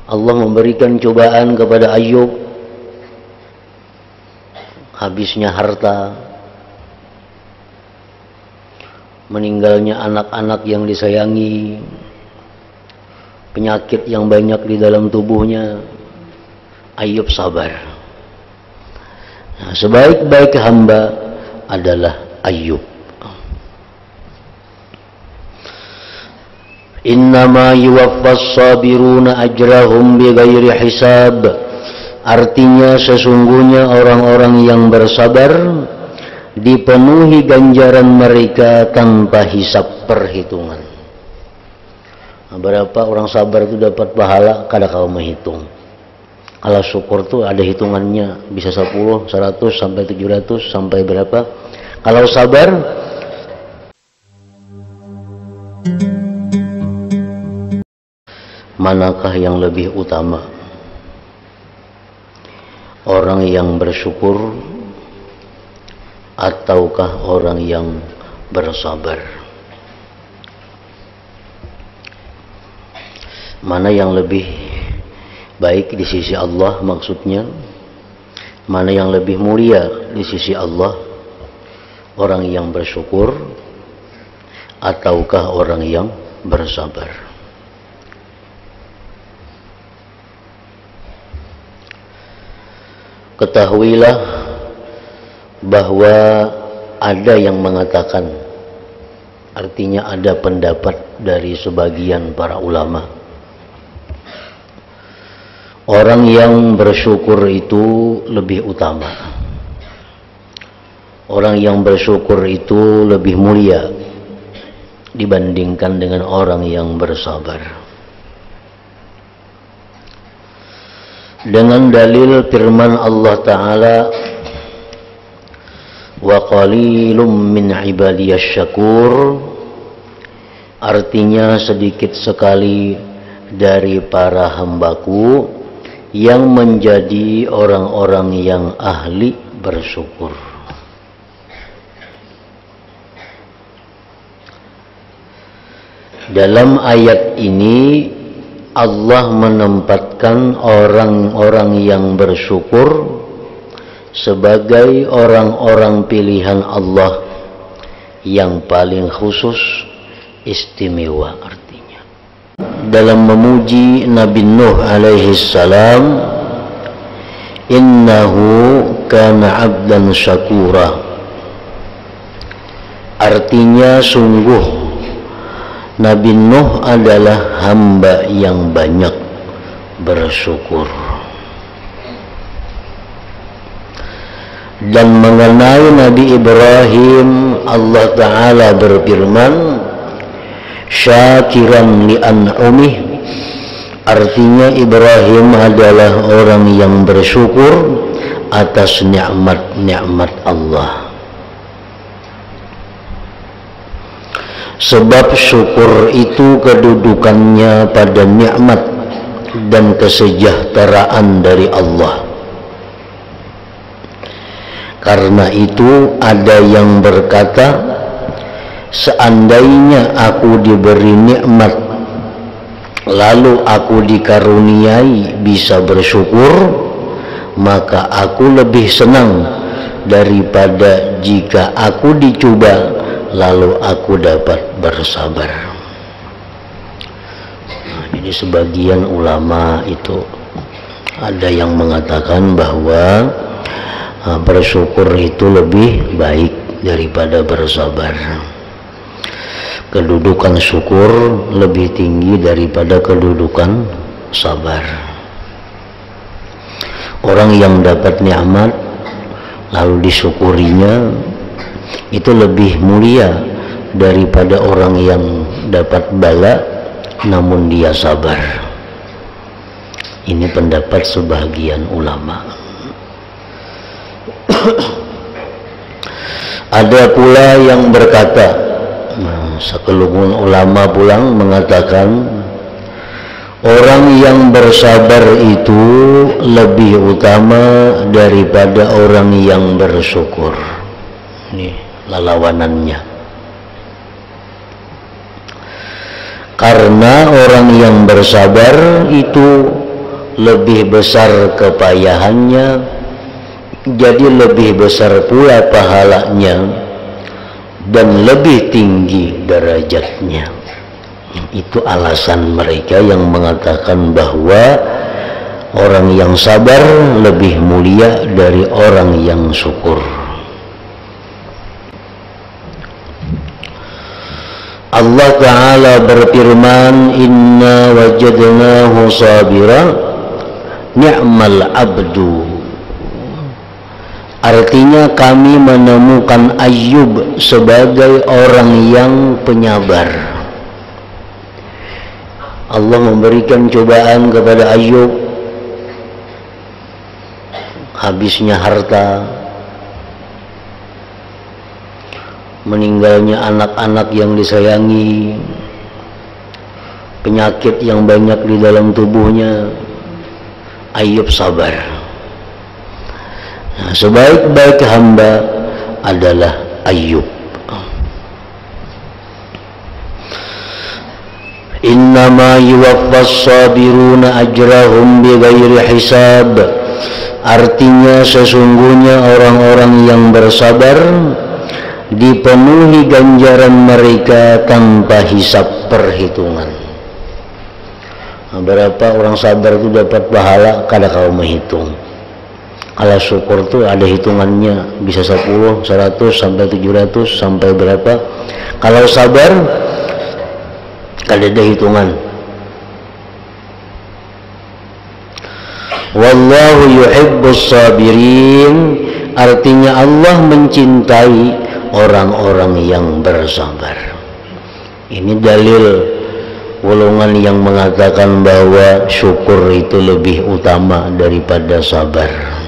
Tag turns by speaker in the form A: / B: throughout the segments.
A: Allah memberikan cobaan kepada Ayub, habisnya harta, meninggalnya anak-anak yang disayangi, penyakit yang banyak di dalam tubuhnya. Ayub sabar. Nah, sebaik-baik hamba adalah Ayub. Innama yuwaffas sabiruna ajrahum bighairi hisab. Artinya sesungguhnya orang-orang yang bersabar dipenuhi ganjaran mereka tanpa hisab perhitungan. Nah, berapa orang sabar itu dapat pahala kada kau menghitung. Kalau syukur tuh ada hitungannya, bisa 10, 100 sampai 700 sampai berapa. Kalau sabar manakah yang lebih utama? Orang yang bersyukur ataukah orang yang bersabar? Mana yang lebih baik di sisi Allah maksudnya? Mana yang lebih mulia di sisi Allah? Orang yang bersyukur ataukah orang yang bersabar? Ketahuilah bahwa ada yang mengatakan, artinya ada pendapat dari sebagian para ulama, orang yang bersyukur itu lebih utama. Orang yang bersyukur itu lebih mulia dibandingkan dengan orang yang bersabar. Dengan dalil firman Allah Ta'ala, wa qalilum min ibadiyasy syakur, artinya sedikit sekali dari para hambaku yang menjadi orang-orang yang ahli bersyukur. Dalam ayat ini Allah menempatkan orang-orang yang bersyukur sebagai orang-orang pilihan Allah yang paling khusus, istimewa artinya. Dalam memuji Nabi Nuh alaihi salam, innahu kana abdan syakura, artinya sungguh Nabi Nuh adalah hamba yang banyak bersyukur. Dan mengenai Nabi Ibrahim, Allah Ta'ala berfirman, syakiran li an'umih, artinya Ibrahim adalah orang yang bersyukur atas nikmat-nikmat Allah. Sebab syukur itu kedudukannya pada nikmat dan kesejahteraan dari Allah. Karena itu ada yang berkata, seandainya aku diberi nikmat lalu aku dikaruniai bisa bersyukur, maka aku lebih senang daripada jika aku dicoba lalu aku dapat bersabar. Nah, jadi sebagian ulama itu ada yang mengatakan bahwa bersyukur itu lebih baik daripada bersabar. Kedudukan syukur lebih tinggi daripada kedudukan sabar. Orang yang dapat nikmat lalu disyukurinya itu lebih mulia daripada orang yang dapat bala namun dia sabar. Ini pendapat sebagian ulama. Ada pula yang berkata, sekelumit ulama pulang mengatakan, orang yang bersabar itu lebih utama daripada orang yang bersyukur. Ini lawanannya. Karena orang yang bersabar itu lebih besar kepayahannya, jadi lebih besar pula pahalanya dan lebih tinggi derajatnya. Itu alasan mereka yang mengatakan bahwa orang yang sabar lebih mulia dari orang yang syukur. Allah Ta'ala berfirman, inna wajadnahu sabira ni'mal abdu. Artinya kami menemukan Ayub sebagai orang yang penyabar. Allah memberikan cobaan kepada Ayub, habisnya harta, meninggalnya anak-anak yang disayangi, penyakit yang banyak di dalam tubuhnya. Ayub sabar. Nah, sebaik-baik hamba adalah Ayub. Innama yuwaffas sabiruna ajrahum bighairi hisab. Artinya sesungguhnya orang-orang yang bersabar dipenuhi ganjaran mereka tanpa hisab perhitungan. Nah, berapa orang sabar itu dapat pahala kada kau menghitung. Kalau syukur itu ada hitungannya, bisa 10, 100 sampai 700 sampai berapa. Kalau sabar kada ada hitungan. Wallahu yuhibbus sabirin. Artinya Allah mencintai orang-orang yang bersabar. Ini dalil golongan yang mengatakan bahwa syukur itu lebih utama daripada sabar.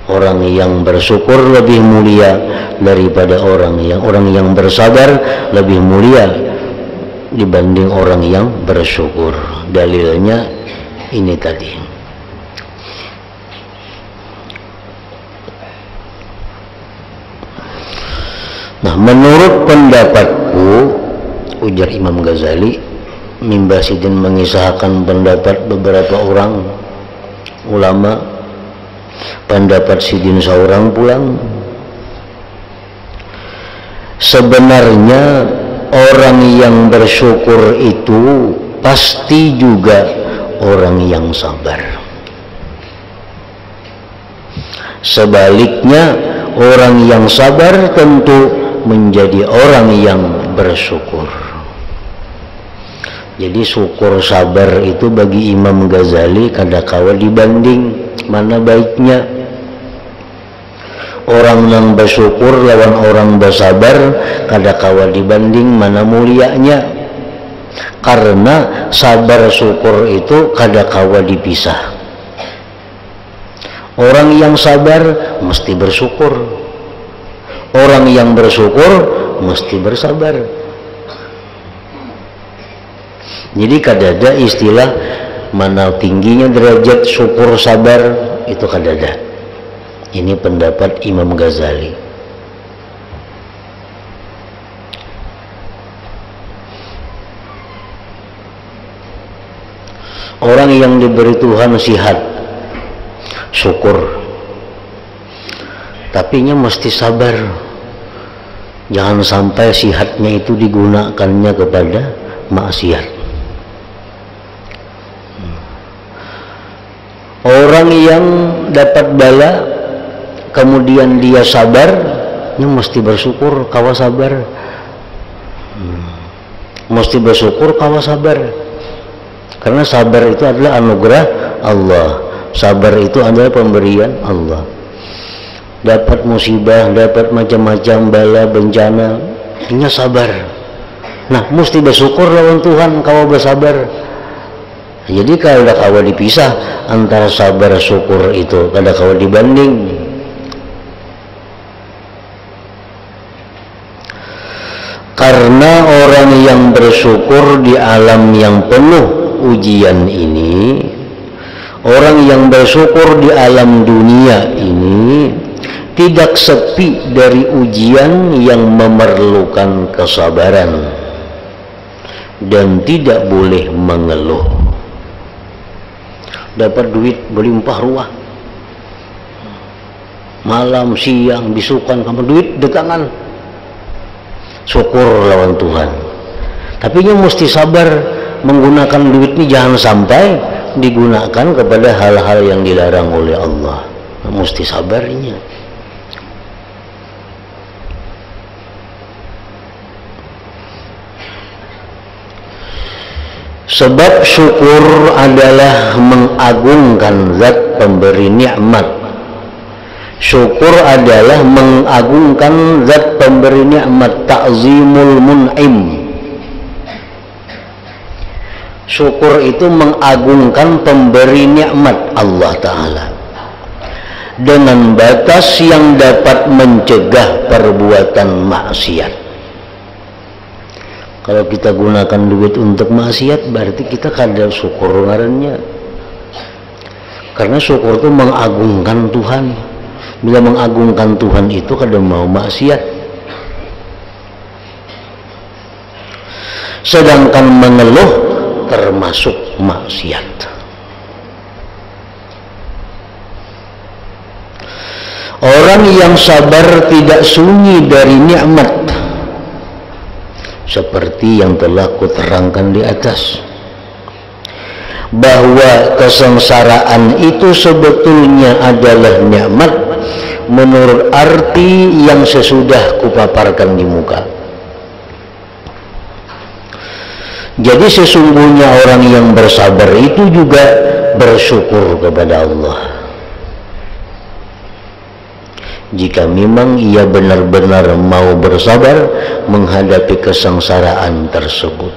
A: Orang yang bersyukur lebih mulia daripada orang yang bersabar lebih mulia dibanding orang yang bersyukur. Dalilnya ini tadi. Nah, menurut pendapatku, ujar Imam Ghazali, Mimba Sidin mengisahkan pendapat beberapa orang ulama, pendapat Sidin seorang pulang. Sebenarnya orang yang bersyukur itu pasti juga orang yang sabar. Sebaliknya, orang yang sabar tentu menjadi orang yang bersyukur. Jadi syukur sabar itu bagi Imam Ghazali kada kawa dibanding mana baiknya. Orang yang bersyukur lawan orang bersabar kada kawa dibanding mana mulianya. Karena sabar syukur itu kada kawa dipisah. Orang yang sabar mesti bersyukur, orang yang bersyukur mesti bersabar. Jadi kada ada istilah mana tingginya derajat syukur sabar, itu kada ada. Ini pendapat Imam Ghazali. Orang yang diberi Tuhan sihat, syukur, tapinya mesti sabar. Jangan sampai sihatnya itu digunakannya kepada maksiat. Orang yang dapat bala kemudian dia sabar, dia mesti bersyukur kawa sabar. Mesti bersyukur kawa sabar. Karena sabar itu adalah anugerah Allah. Sabar itu adalah pemberian Allah. Dapat musibah, dapat macam-macam bala, bencana, hanya sabar. Nah, mesti bersyukur lawan Tuhan kawa bersabar. Jadi kalau kawa dipisah antara sabar syukur itu kada kawa dibanding. Karena orang yang bersyukur di alam yang penuh ujian ini, orang yang bersyukur di alam dunia ini tidak sepi dari ujian yang memerlukan kesabaran dan tidak boleh mengeluh. dapat duit berlimpah ruah, malam siang bisukan kamu duit dekangan, syukur lawan Tuhan. Tapi nya mesti sabar menggunakan duit ini, jangan sampai digunakan kepada hal-hal yang dilarang oleh Allah. Mesti sabarnya. Sebab syukur adalah mengagungkan zat pemberi nikmat. Syukur adalah mengagungkan zat pemberi nikmat, ta'zimul mun'im. Syukur itu mengagungkan pemberi nikmat Allah Ta'ala dengan batas yang dapat mencegah perbuatan maksiat. Kalau kita gunakan duit untuk maksiat, berarti kita kada syukur ngarannya. Karena syukur itu mengagungkan Tuhan. Bila mengagungkan Tuhan itu kada mau maksiat. Sedangkan mengeluh termasuk maksiat. Orang yang sabar tidak sunyi dari nikmat, seperti yang telah kuterangkan di atas, bahwa kesengsaraan itu sebetulnya adalah nikmat menurut arti yang sesudah kupaparkan di muka. Jadi sesungguhnya orang yang bersabar itu juga bersyukur kepada Allah, jika memang ia benar-benar mau bersabar menghadapi kesengsaraan tersebut.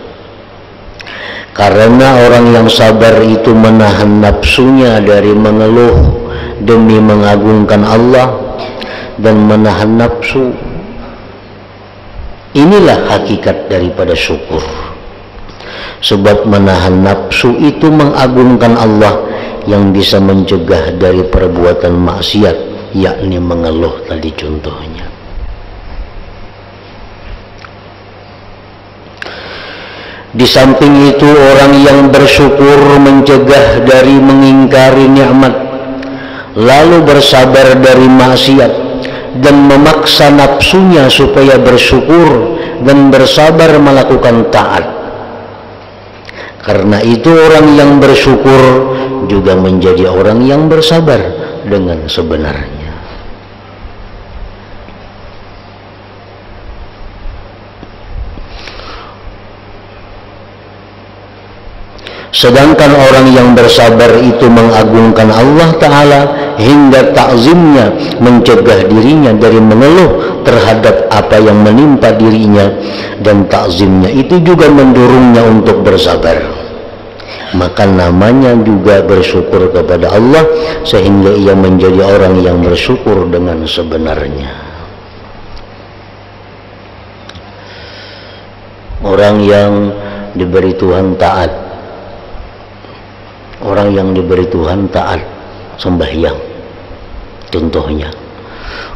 A: Karena orang yang sabar itu menahan nafsunya dari mengeluh demi mengagungkan Allah dan menahan nafsu. Inilah hakikat daripada syukur. Sebab menahan nafsu itu mengagungkan Allah yang bisa mencegah dari perbuatan maksiat, yakni mengeluh tadi contohnya. Di samping itu, orang yang bersyukur mencegah dari mengingkari nikmat, lalu bersabar dari maksiat dan memaksa nafsunya supaya bersyukur dan bersabar melakukan taat. Karena itu orang yang bersyukur juga menjadi orang yang bersabar dengan sebenarnya. Sedangkan orang yang bersabar itu mengagungkan Allah Ta'ala hingga takzimnya mencegah dirinya dari mengeluh terhadap apa yang menimpa dirinya, dan takzimnya itu juga mendorongnya untuk bersabar. Maka namanya juga bersyukur kepada Allah, sehingga ia menjadi orang yang bersyukur dengan sebenarnya. Orang yang diberi Tuhan taat, orang yang diberi Tuhan taat sembahyang, contohnya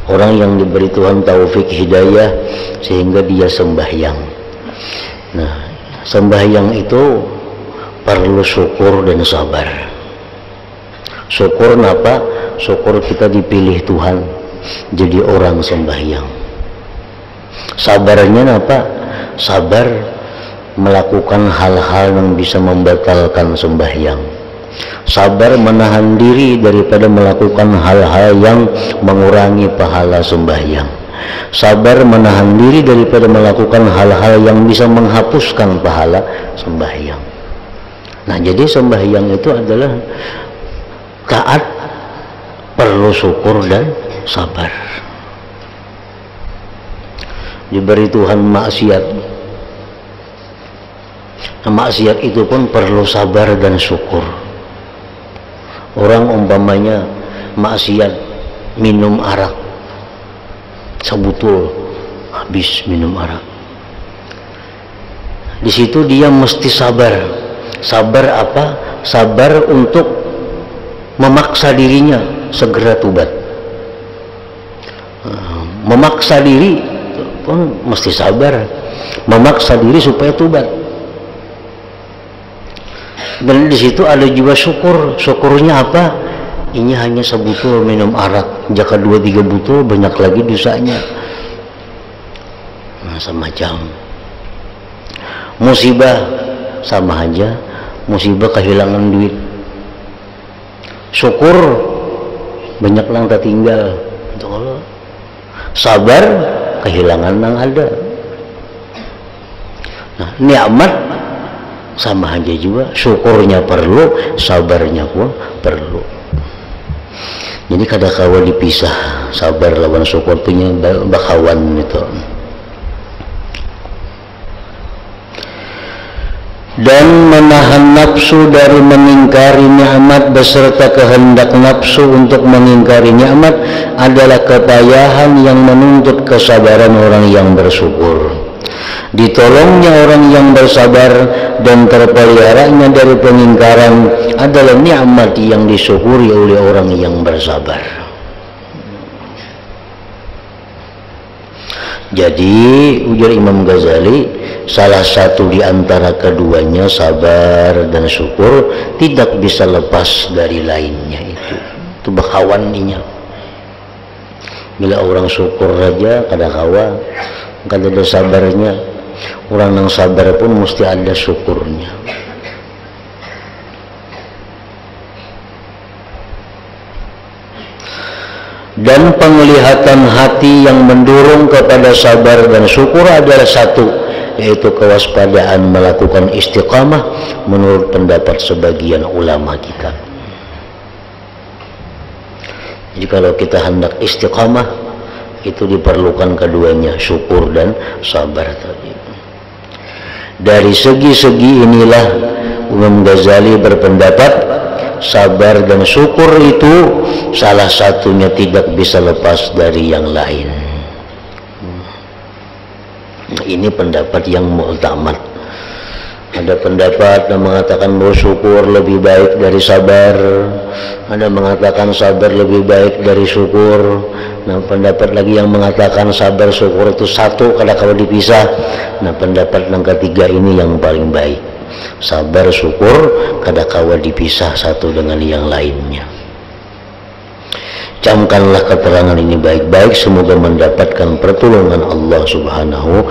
A: orang yang diberi Tuhan taufik hidayah sehingga dia sembahyang. Nah, sembahyang itu perlu syukur dan sabar. Syukur napa? Syukur kita dipilih Tuhan jadi orang sembahyang. Sabarnya napa? Sabar melakukan hal-hal yang bisa membatalkan sembahyang. Sabar menahan diri daripada melakukan hal-hal yang mengurangi pahala sembahyang. Sabar menahan diri daripada melakukan hal-hal yang bisa menghapuskan pahala sembahyang. Nah, jadi sembahyang itu adalah taat, perlu syukur dan sabar. Diberi Tuhan maksiat, nah, maksiat itu pun perlu sabar dan syukur. Orang umpamanya maksiat minum arak, sebutul habis minum arak, di situ dia mesti sabar. Sabar apa? Sabar untuk memaksa dirinya segera tubat. Memaksa diri pun mesti sabar, memaksa diri supaya tubat. Dan di situ ada juga syukur. Syukurnya apa? Ini hanya sebutul minum arak, jika 2-3 butul banyak lagi dosanya. Nah, semacam musibah sama aja, musibah kehilangan duit. Syukur banyak lang tertinggal. Sabar kehilangan nang ada. Nah, nikmat sama aja juga, syukurnya perlu, sabarnya pun perlu. Jadi kadang-kala dipisah, sabar lawan syukur punya bakawan itu. Dan menahan nafsu dari mengingkari nikmat beserta kehendak nafsu untuk mengingkari nikmat adalah kepayahan yang menuntut kesabaran orang yang bersyukur. Ditolongnya orang yang bersabar dan terpeliharanya dari pengingkaran adalah nikmat yang disyukuri oleh orang yang bersabar. Jadi ujar Imam Ghazali, salah satu di antara keduanya, sabar dan syukur, tidak bisa lepas dari lainnya. Itu bakawannya. Bila orang syukur saja kadang-kala kada ada sabarnya, orang yang sabar pun mesti ada syukurnya. Dan penglihatan hati yang mendorong kepada sabar dan syukur adalah satu, yaitu kewaspadaan melakukan istiqamah menurut pendapat sebagian ulama kita. Jadi kalau kita hendak istiqamah, itu diperlukan keduanya, syukur dan sabar tadi. Dari segi-segi inilah Imam Ghazali berpendapat sabar dan syukur itu salah satunya tidak bisa lepas dari yang lain. Ini pendapat yang mu'tamad. Ada pendapat yang mengatakan bahwa syukur lebih baik dari sabar, ada mengatakan sabar lebih baik dari syukur. Nah, pendapat lagi yang mengatakan sabar syukur itu satu kalau dipisah. Nah, pendapat yang ketiga ini yang paling baik. Sabar syukur kadang-kala dipisah satu dengan yang lainnya. Camkanlah keterangan ini baik-baik, semoga mendapatkan pertolongan Allah Subhanahu